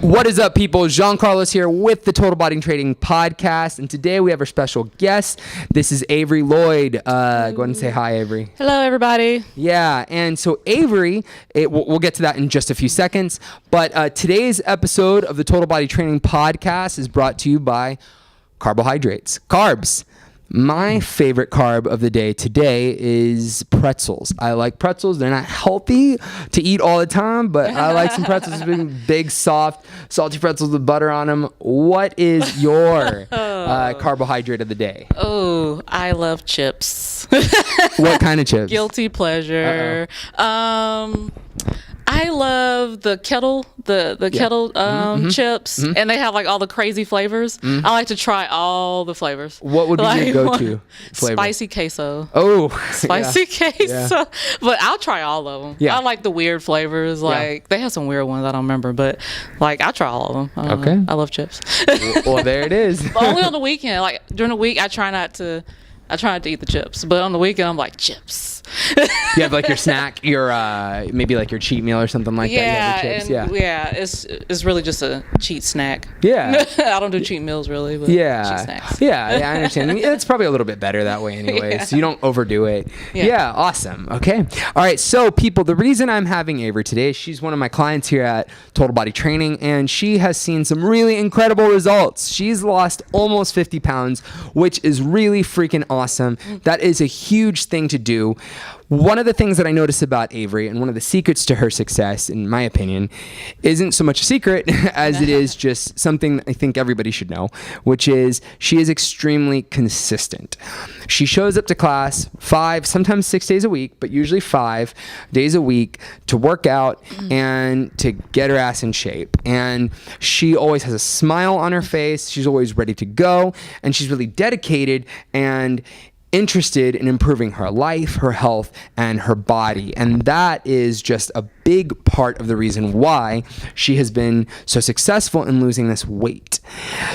What is up, people? Jean Carlos here with the Total Body Trading Podcast, and today we have our special guest. This is Avery Lloyd. Go ahead and say hi, Avery. Hello, everybody. Yeah, and so Avery, we'll get to that in just a few seconds, but today's episode of the Total Body Training Podcast is brought to you by carbohydrates, carbs. My favorite carb of the day today is pretzels. I like pretzels. They're not healthy to eat all the time, but I like some pretzels. Big, soft, salty pretzels with butter on them. What is your carbohydrate of the day? Oh, I love chips. What kind of chips? Guilty pleasure. I love the kettle, kettle chips, and they have like all the crazy flavors. I like to try all the flavors. What would be your go-to flavor? Spicy queso. Oh, spicy queso. Yeah. But I'll try all of them. Yeah. I like the weird flavors. Like they have some weird ones I don't remember, but like I try all of them. Okay. I love chips. Well, there it is. But only on the weekend. Like during the week, I try not to eat the chips, but on the weekend I'm like chips. You have like your snack, your maybe like your cheat meal or something like that. You have the chips. Yeah, it's really just a cheat snack. Yeah. I don't do cheat meals really, but yeah. cheat snacks. Yeah, I understand. It's probably a little bit better that way anyway, so you don't overdo it. Yeah, awesome. Okay. All right, so people, the reason I'm having Avery today, she's one of my clients here at Total Body Training, and she has seen some really incredible results. She's lost almost 50 pounds, which is really freaking awesome. That is a huge thing to do. One of the things that I notice about Avery, and one of the secrets to her success, in my opinion, isn't so much a secret as it is just something I think everybody should know, which is she is extremely consistent. She shows up to class 5, sometimes 6 days a week, but usually 5 days a week to work out and to get her ass in shape. And she always has a smile on her face. She's always ready to go, and she's really dedicated and interested in improving her life, her health, and her body. And that is just a big part of the reason why she has been so successful in losing this weight.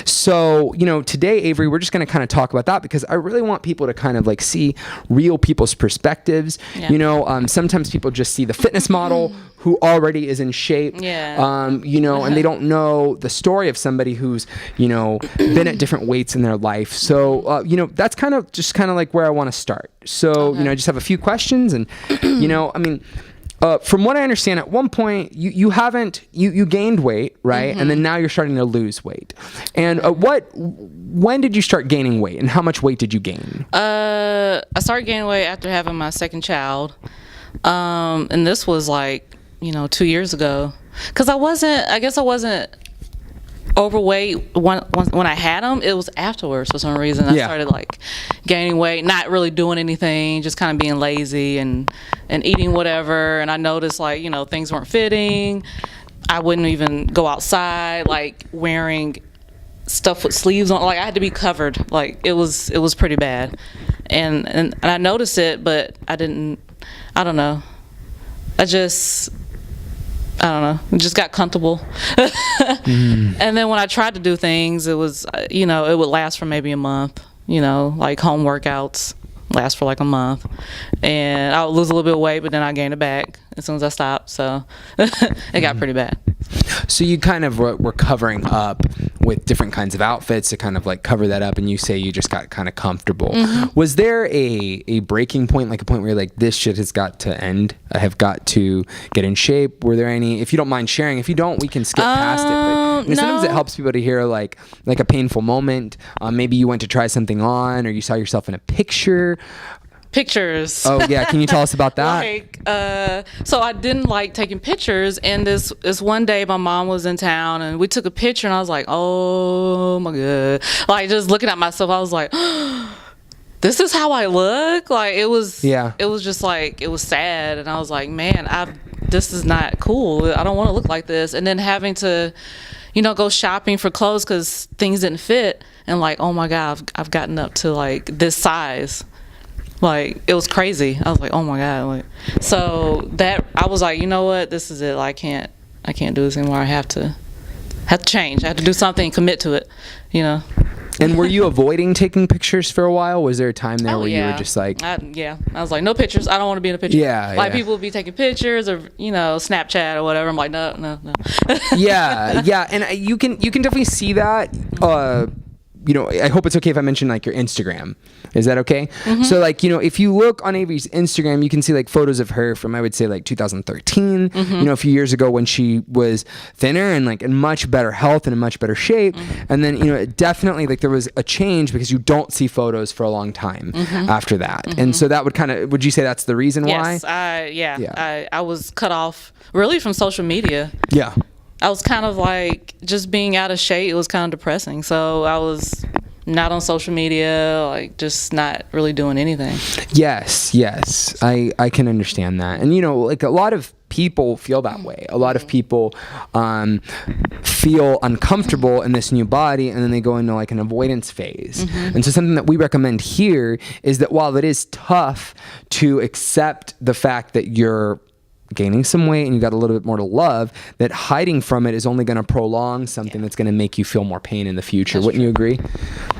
So, today, Avery, we're just going to kind of talk about that because I really want people to kind of like see real people's perspectives. Yeah. Sometimes people just see the fitness model who already is in shape, and they don't know the story of somebody who's, been at different weights in their life. So, that's kind of like where I want to start. So, I just have a few questions and, from what I understand, at one point you gained weight, right? And then now you're starting to lose weight. And when did you start gaining weight, and how much weight did you gain? I started gaining weight after having my second child, and this was like 2 years ago. Because I wasn't overweight when I had them. It was afterwards for some reason. I started like gaining weight, not really doing anything, just kind of being lazy and eating whatever. And I noticed like things weren't fitting. I wouldn't even go outside, like wearing stuff with sleeves on. Like I had to be covered. Like it was pretty bad. And I noticed it, but I don't know. Just got comfortable. And then when I tried to do things, it was, it would last for maybe a month, like home workouts last for like a month. And I would lose a little bit of weight, but then I gained it back as soon as I stopped. So it got pretty bad. So you kind of were covering up with different kinds of outfits to kind of like cover that up, and you say you just got kind of comfortable. Was there a breaking point, like a point where you're like, this shit has got to end? I have got to get in shape. Were there any, if you don't mind sharing, if you don't, we can skip past it. But sometimes it helps people to hear like a painful moment. Maybe you went to try something on, or you saw yourself in a picture. Pictures. Oh yeah, can you tell us about that? So I didn't like taking pictures, and this one day my mom was in town and we took a picture, and I was like, oh my god, like just looking at myself, I was like, this is how I look. Like it was just like, it was sad, and I was like, man, this is not cool. I don't want to look like this. And then having to go shopping for clothes because things didn't fit, and like, oh my god, I've gotten up to like this size. Like it was crazy. I was like, oh my god. Like, so that I was like, you know what, this is it. Like, I can't do this anymore. I have to change. I have to do something and commit to it. And were you avoiding taking pictures for a while? Was there a time there where you were just like... I was like, no pictures. I don't want to be in a picture. Yeah. People would be taking pictures or, Snapchat or whatever. I'm like, no. Yeah. And you can definitely see that. I hope it's okay if I mention like your Instagram. Is that okay? Mm-hmm. So like, if you look on Avery's Instagram, you can see like photos of her from, I would say like 2013, a few years ago when she was thinner and like in much better health and in much better shape. And then, definitely like there was a change because you don't see photos for a long time after that. And so that would you say that's the reason why? Yes, I was cut off really from social media. Yeah. I was kind of like just being out of shape. It was kind of depressing. So I was not on social media, like just not really doing anything. Yes. I can understand that. And, like a lot of people feel that way. A lot of people feel uncomfortable in this new body, and then they go into like an avoidance phase. And so something that we recommend here is that while it is tough to accept the fact that you're gaining some weight and you got a little bit more to love, that hiding from it is only going to prolong something that's going to make you feel more pain in the future. Wouldn't you agree?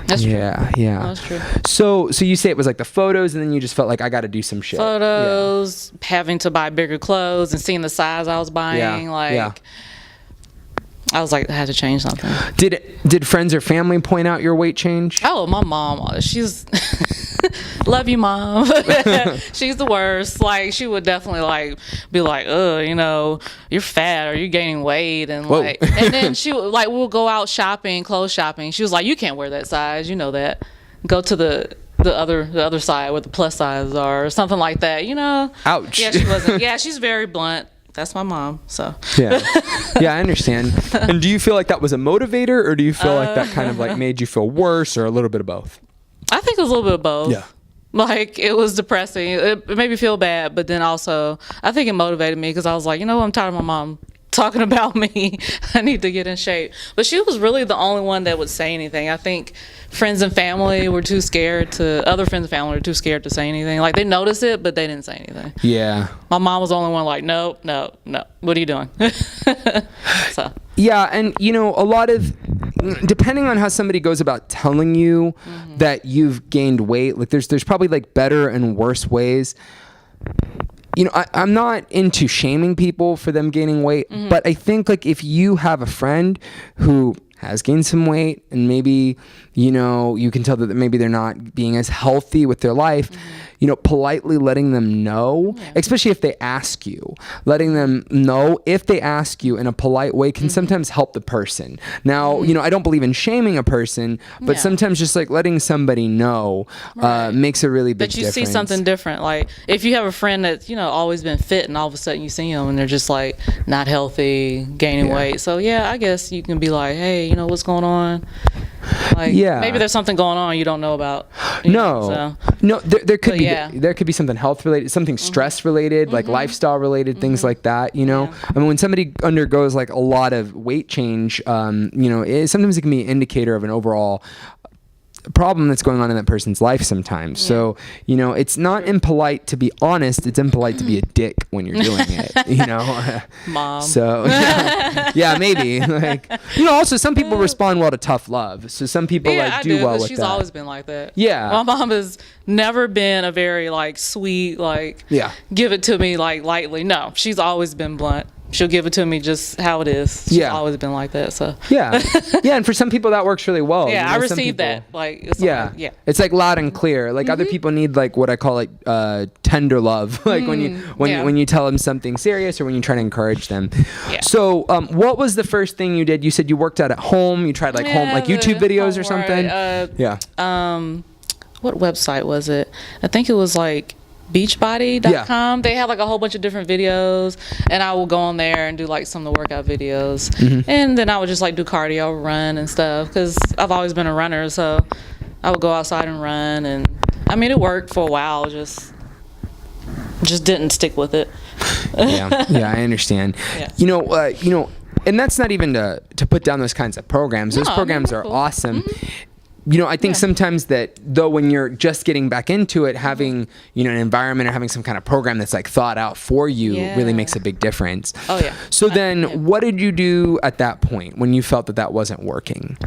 That's true. Yeah. That's true. So you say it was like the photos, and then you just felt like I got to do some shit. Photos, having to buy bigger clothes and seeing the size I was buying. I was like, I had to change something. Did friends or family point out your weight change? Oh, my mom, she's love you, Mom. She's the worst. Like, she would definitely like be like, you're fat or you're gaining weight, and like, and then she would like, we'll go out shopping, clothes shopping. She was like, you can't wear that size, that. Go to the other side where the plus sizes are, or something like that. Ouch. Yeah, she wasn't. Yeah, she's very blunt. That's my mom, so. Yeah, I understand. And do you feel like that was a motivator, or do you feel like that kind of like made you feel worse, or a little bit of both? I think it was a little bit of both. Yeah. Like, it was depressing. It made me feel bad, but then also, I think it motivated me because I was like, I'm tired of my mom talking about me. I need to get in shape. But she was really the only one that would say anything. I think friends and family were too scared other friends and family were too scared to say anything. Like, they noticed it, but they didn't say anything. Yeah. My mom was the only one like, no. What are you doing? So. Yeah, and a lot of, depending on how somebody goes about telling you that you've gained weight, like there's probably like better and worse ways. I'm not into shaming people for them gaining weight, but I think like if you have a friend who has gained some weight and maybe, you can tell that maybe they're not being as healthy with their life, politely letting them know, especially if they ask you, letting them know if they ask you in a polite way can sometimes help the person. Now, I don't believe in shaming a person, but sometimes just like letting somebody know makes a really big difference. But you see something different. Like if you have a friend that's, always been fit and all of a sudden you see them and they're just like not healthy, gaining weight. So I guess you can be like, hey, what's going on? Like, maybe there's something going on you don't know about. No, there could be. There could be something health related, something stress related, like lifestyle related, things like that. I mean, when somebody undergoes like a lot of weight change, sometimes it can be an indicator of an overall problem that's going on in that person's life sometimes. So, it's not impolite to be honest, it's impolite to be a dick when you're doing it, Mom. So, yeah, maybe. Like, also some people respond well to tough love. So some people do well with that. She's always been like that. Yeah. My mom has never been a very like sweet, like give it to me like lightly. No, she's always been blunt. She'll give it to me just how it is. She's always been like that. So and for some people that works really well. I received that. Like it's like loud and clear. Like other people need like what I call like tender love. Like when you tell them something serious or when you try to encourage them. So what was the first thing you did? You said you worked out at home. You tried like home like YouTube videos or something. What website was it? I think it was like beachbody.com. They have like a whole bunch of different videos, and I will go on there and do like some of the workout videos, and then I would just like do cardio, run and stuff, because I've always been a runner, so I would go outside and run, and I mean it worked for a while, just didn't stick with it. I understand. And that's not even to put down those kinds of programs. Those programs are awesome. I think sometimes that though when you're just getting back into it, having, an environment or having some kind of program that's like thought out for you really makes a big difference. Oh, yeah. So then what did you do at that point when you felt that wasn't working?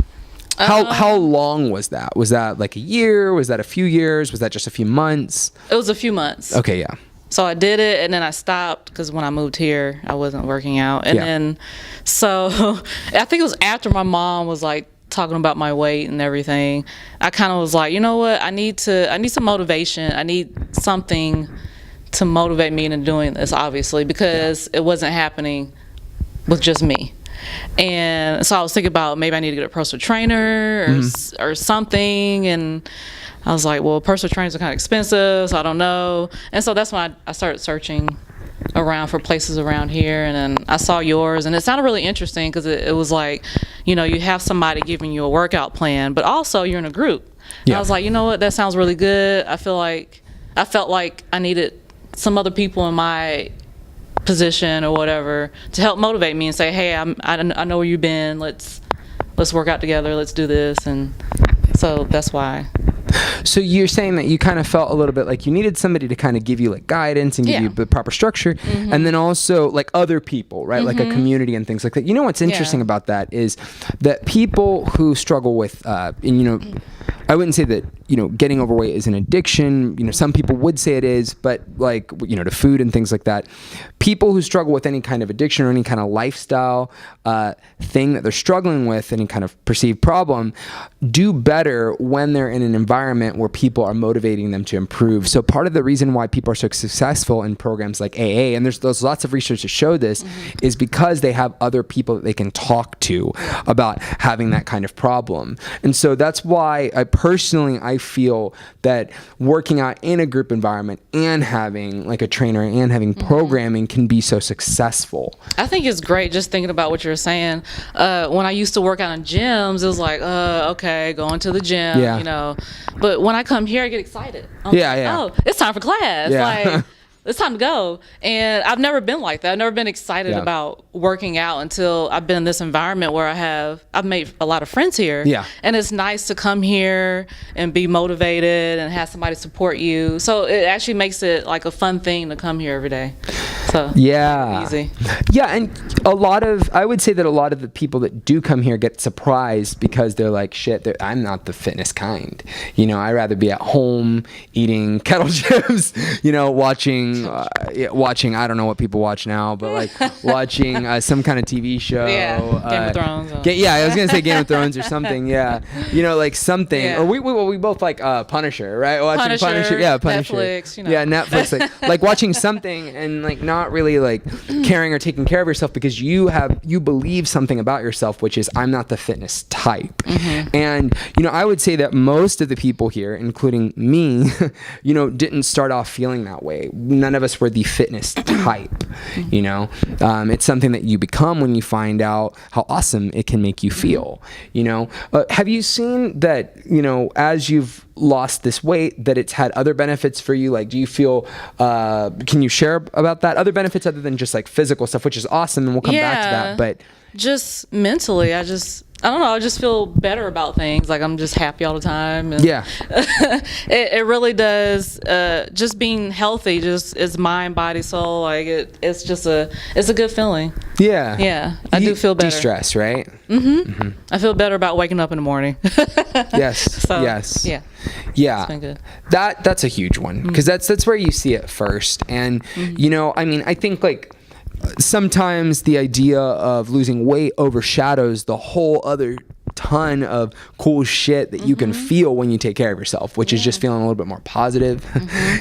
How long was that? Was that like a year? Was that a few years? Was that just a few months? It was a few months. Okay, yeah. So I did it, and then I stopped because when I moved here, I wasn't working out. And then, so I think it was after my mom was like talking about my weight and everything. I kind of was like, you know what? I need some motivation. I need something to motivate me into doing this, obviously, because it wasn't happening with just me. And so I was thinking about maybe I need to get a personal trainer or something. And I was like, well, personal trainers are kind of expensive, so I don't know. And so that's when I started searching around for places around here. And then I saw yours, and it sounded really interesting because it was like, you know, you have somebody giving you a workout plan, but also you're in a group. Yeah. I was like, you know what, that sounds really good. I felt like I needed some other people in my position or whatever to help motivate me and say, hey, I know where you've been. Let's work out together. Let's do this. And so that's why. So you're saying that you kind of felt a little bit like you needed somebody to kind of give you like guidance and give you the proper structure, and then also like other people, right? Like a community and things like that. You know what's interesting about that is that people who struggle with, and you know, I wouldn't say that, you know, getting overweight is an addiction. You know, some people would say it is, but like, you know, to food and things like that. People who struggle with any kind of addiction or any kind of lifestyle thing that they're struggling with, any kind of perceived problem, do better when they're in an environment where people are motivating them to improve. So part of the reason why people are so successful in programs like AA, and there's lots of research to show this, is because they have other people that they can talk to about having that kind of problem. And so that's why I feel that working out in a group environment and having like a trainer and having programming can be so successful. I think it's great just thinking about what you're saying. When I used to work out in gyms, it was like, okay, going to the gym, you know. But when I come here, I get excited. I'm like, oh, it's time for class. Like, it's time to go. And I've never been like that. I've never been excited about working out until I've been in this environment where I've made a lot of friends here. Yeah. And it's nice to come here and be motivated and have somebody support you. So it actually makes it like a fun thing to come here every day. So easy. Yeah, and I would say that a lot of the people that do come here get surprised because they're like, shit, I'm not the fitness kind. You know, I'd rather be at home eating kettle chips, you know, watching, I don't know what people watch now, but like watching some kind of TV show. Yeah, Game of Thrones. I was going to say Game of Thrones or something, You know, like something. Yeah. Or we both like Punisher, right? Watching Punisher. Yeah, Punisher. Netflix, you know. Yeah, Netflix. Like watching something and like not really like caring or taking care of yourself because you believe something about yourself, which is I'm not the fitness type. And, you know, I would say that most of the people here, including me, you know, didn't start off feeling that way. None of us were the fitness type, you know. It's something that you become when you find out how awesome it can make you feel, you know. Have you seen that, you know, as you've lost this weight, that it's had other benefits for you? Like, do you feel, can you share about that? Other benefits other than just like physical stuff, which is awesome, and we'll come back to that. But just mentally, I don't know, I just feel better about things. Like I'm just happy all the time. And it really does. Just being healthy just is mind, body, soul. Like it's a good feeling. Yeah. I do feel better. De-stress, right? I feel better about waking up in the morning. Yes. Yeah. It's been good. That's a huge one because that's where you see it first. And you know, I mean, I think like sometimes the idea of losing weight overshadows the whole other ton of cool shit that you can feel when you take care of yourself, which is just feeling a little bit more positive,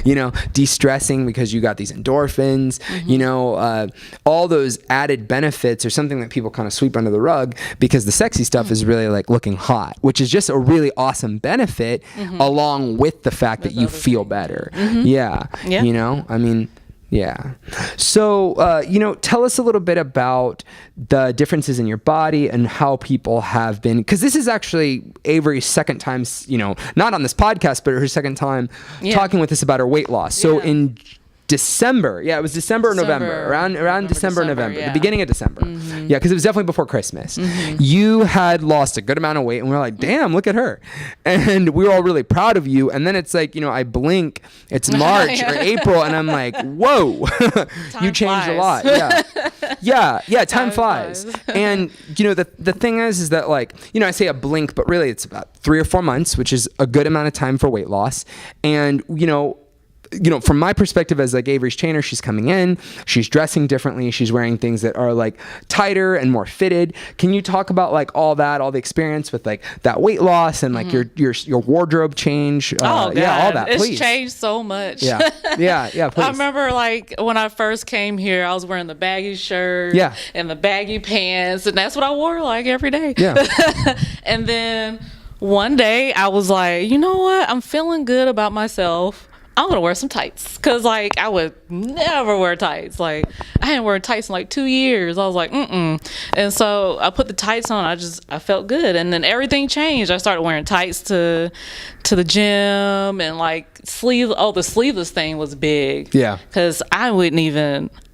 you know, de-stressing because you got these endorphins, you know, all those added benefits are something that people kind of sweep under the rug because the sexy stuff is really like looking hot, which is just a really awesome benefit along with the fact that you feel better. You know, I mean, so, you know, tell us a little bit about the differences in your body and how people have been, because this is actually Avery's second time, you know, not on this podcast, but her second time talking with us about her weight loss. So in December. Yeah, it was December or November. Around December, November. Yeah. The beginning of December. Yeah, because it was definitely before Christmas. You had lost a good amount of weight, and we were like, damn, look at her. And we were all really proud of you. And then it's like, I blink, it's March or April, and I'm like, whoa, you changed a lot. Yeah, time flies. And, the thing is that, like, I say a blink, but really it's about 3 or 4 months, which is a good amount of time for weight loss. And, from my perspective as like Avery's trainer, she's coming in, she's dressing differently, she's wearing things that are like tighter and more fitted. Can you talk about like all the experience with like that weight loss and like your wardrobe change? God. Yeah, all that. Please. It's changed so much. Yeah. Please. I remember like when I first came here, I was wearing the baggy shirt and the baggy pants, and that's what I wore like every day. Yeah. And then one day I was like, you know what? I'm feeling good about myself. I'm gonna wear some tights, because like I would never wear tights. Like I hadn't worn tights in like 2 years. I was like, and so I put the tights on. I felt good, and then everything changed. I started wearing tights to the gym, and like the sleeveless thing was big. Yeah, because I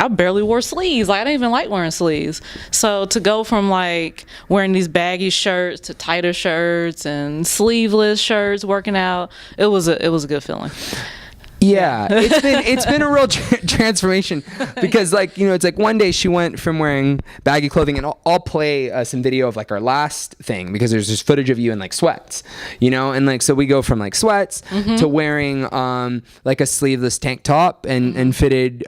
barely wore sleeves. Like I didn't even like wearing sleeves. So to go from like wearing these baggy shirts to tighter shirts and sleeveless shirts, working out, it was a good feeling. Yeah, it's been a real transformation, because like it's like one day she went from wearing baggy clothing, and I'll play some video of like our last thing, because there's this footage of you in like sweats, and like so we go from like sweats to wearing like a sleeveless tank top and fitted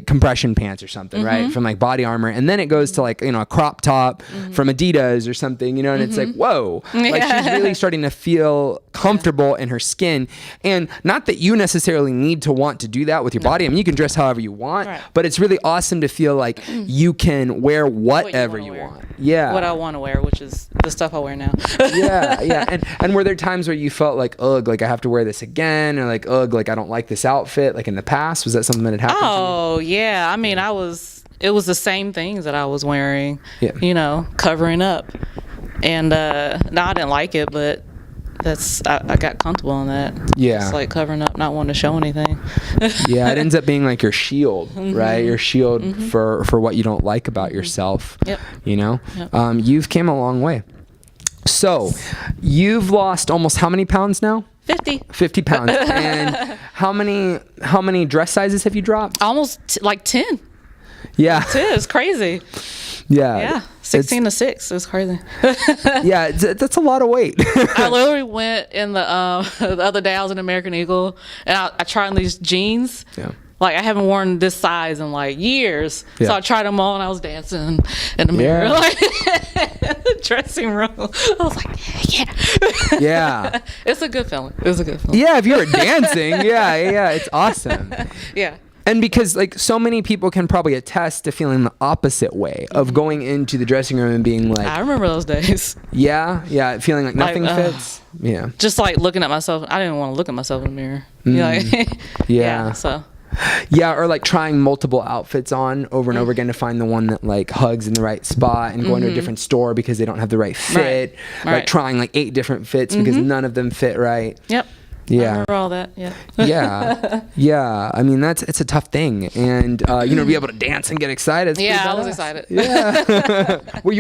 compression pants or something, right, from like Body Armor, and then it goes to like a crop top from Adidas or something, and it's like whoa, like she's really starting to feel comfortable in her skin, and not that you necessarily need to want to do that with your body. I mean, you can dress however you want, but it's really awesome to feel like you can wear whatever you want. Yeah. What I want to wear, which is the stuff I wear now. Yeah. And were there times where you felt like, ugh, like I have to wear this again, or like, ugh, like I don't like this outfit, like in the past? Was that something that had happened to you? Oh, yeah. I mean, it was the same things that I was wearing, covering up. And no, I didn't like it, but I got comfortable in that. Yeah. It's like covering up, not wanting to show anything. Yeah, it ends up being like your shield, right? Your shield for what you don't like about yourself. Yep. Yep. You've came a long way. So you've lost almost how many pounds now? 50 pounds. And how many dress sizes have you dropped? Almost like 10. Yeah. It's crazy. Yeah. 16 to 6 is crazy. Yeah, that's a lot of weight. I literally went in the other day. I was in American Eagle, and I tried on these jeans. Yeah. Like I haven't worn this size in like years. Yeah. So I tried them on, and I was dancing in the mirror, like the dressing room. I was like, yeah. It's a good feeling. Yeah, if you were dancing, yeah, it's awesome. Yeah. And because like so many people can probably attest to feeling the opposite way of going into the dressing room and being like, I remember those days. Yeah, feeling like nothing fits. Yeah. Just like looking at myself. I didn't want to look at myself in the mirror. Yeah. So. Yeah, or like trying multiple outfits on over and over again to find the one that like hugs in the right spot, and going to a different store because they don't have the right fit. Like trying like 8 different fits because none of them fit right. Yep. Yeah. I remember all that. Yeah. I mean, it's a tough thing, and to be able to dance and get excited. Yeah, I was excited. Yeah. Were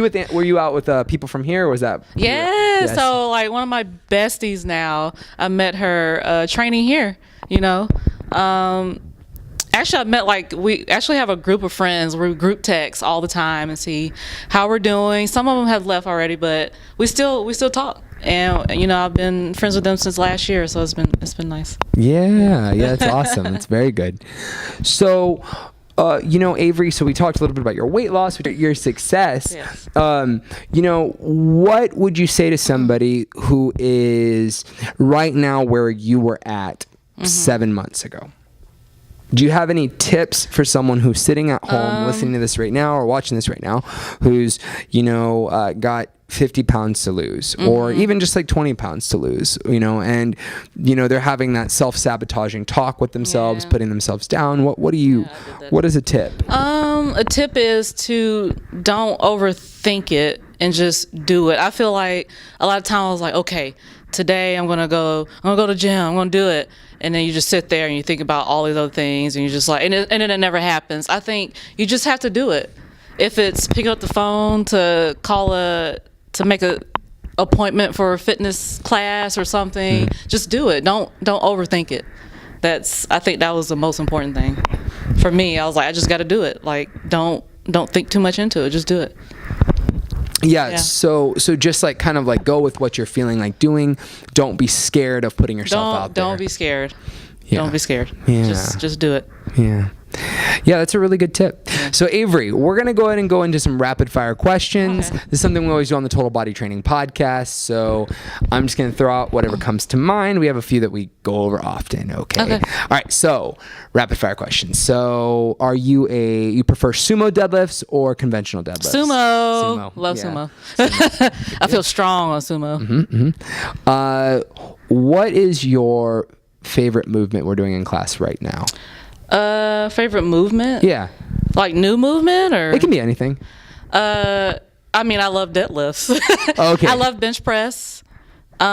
you out with people from here, or was that? Yeah. Yes. So like one of my besties now, I met her training here. Actually, I met we actually have a group of friends. We group text all the time and see how we're doing. Some of them have left already, but we still talk. And I've been friends with them since last year, so it's been nice. Yeah, it's awesome. It's very good. So, Avery, so we talked a little bit about your weight loss, your success. Yes. What would you say to somebody who is right now where you were at 7 months ago? Do you have any tips for someone who's sitting at home listening to this right now or watching this right now, who's, got 50 pounds to lose, or even just like 20 pounds to lose, and, they're having that self-sabotaging talk with themselves, putting themselves down? What is a tip? A tip is to don't overthink it. and just do it. I feel like a lot of times I was like, okay, today I'm gonna go to the gym, I'm gonna do it, and then you just sit there and you think about all these other things, and you're just like, and then it never happens. I think you just have to do it. If it's picking up the phone to make a appointment for a fitness class or something, just do it. Don't overthink it. I think that was the most important thing for me. I was like, I just got to do it. Like, don't think too much into it. Just do it. Yeah. So just like kind of like go with what you're feeling like doing. Don't be scared of putting yourself out there. Don't be scared. Yeah. Don't be scared. Yeah. Just do it. Yeah. Yeah, that's a really good tip. So Avery, we're going to go ahead and go into some rapid fire questions. Okay. This is something we always do on the Total Body Training podcast. So I'm just going to throw out whatever comes to mind. We have a few that we go over often. Okay. All right. So rapid fire questions. So are you you prefer sumo deadlifts or conventional deadlifts? Sumo. Love sumo. I feel strong on sumo. What is your favorite movement we're doing in class right now? Favorite movement? Yeah. Like new movement or? It can be anything. I mean, I love deadlifts. Okay. I love bench press. What's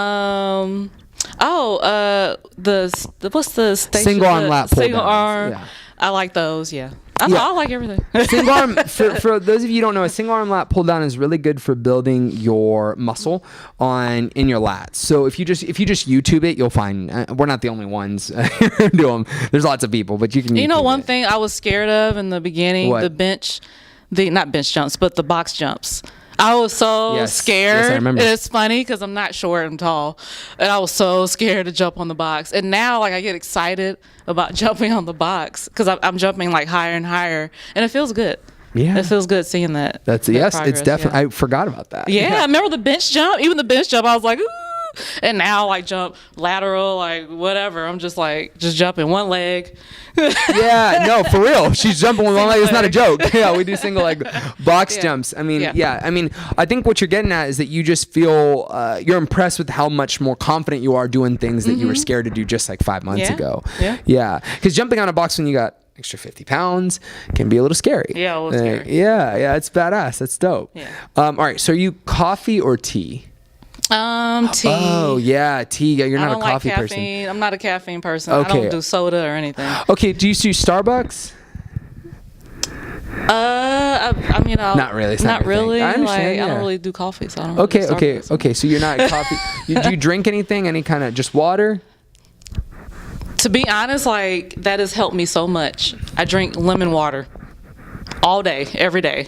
the station? Single arm lat pull Single downs. arm. Yeah. I like those. Yeah. I like everything. Single arm, for those of you who don't know, a single arm lat pull down is really good for building your muscle in your lats. So if you just YouTube it, you'll find we're not the only ones who do them. There's lots of people, but you can. You know, YouTube one it. thing I was scared of in the beginning, What? not bench jumps, but the box jumps. I was so scared. Yes, I remember. And it's funny because I'm not short and tall, and I was so scared to jump on the box. And now, like, I get excited about jumping on the box because I'm jumping like higher and higher, and it feels good. Yeah, it feels good seeing that. Yes, progress, it's definitely. Yeah. I forgot about that. Yeah, I remember the bench jump. Even the bench jump, I was like, ooh. And now, like, jump lateral, like, whatever. I'm just jumping one leg. Yeah, no, for real. She's jumping with one leg. It's not a joke. Yeah, we do single leg box jumps. I mean, I mean, I think what you're getting at is that you just feel you're impressed with how much more confident you are doing things that you were scared to do just like 5 months ago. Yeah. Because jumping on a box when you got extra 50 pounds can be a little scary. Yeah, a little scary. Yeah, it's badass. That's dope. Yeah. All right, so are you coffee or tea? Tea. Oh yeah, tea. Yeah, you're not a coffee like caffeine. person. I'm not a caffeine person. Okay. I don't do soda or anything. Okay, do you do Starbucks? I mean, not really. It's not really. I understand. I don't really do coffee, so I don't. Okay. So you're not a coffee. Do you drink anything? Any kind of just water? To be honest, like, that has helped me so much. I drink lemon water all day, every day.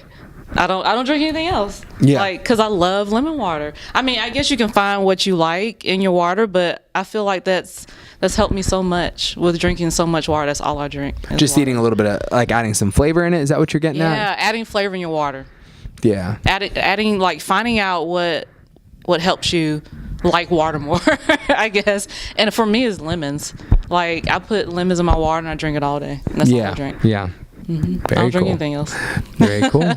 I don't drink anything else. Yeah. Like, cause I love lemon water. I mean, I guess you can find what you like in your water, but I feel like that's helped me so much with drinking so much water. That's all I drink. Just water. eating a little bit of, like, adding some flavor in it. Is that what you're getting at? Yeah, adding flavor in your water. Yeah. Adding like finding out what helps you like water more, I guess. And for me, is lemons. Like, I put lemons in my water and I drink it all day. And that's all I drink. Yeah. Mm-hmm. Very I don't drink cool. anything else. Very cool.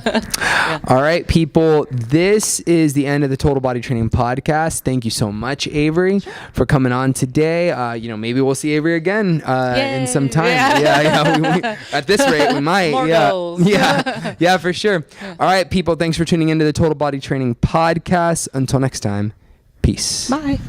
All right, people. This is the end of the Total Body Training podcast. Thank you so much, Avery, for coming on today. Maybe we'll see Avery again in some time. Yeah. At this rate, we might. More goals. Yeah, for sure. All right, people. Thanks for tuning into the Total Body Training podcast. Until next time, peace. Bye.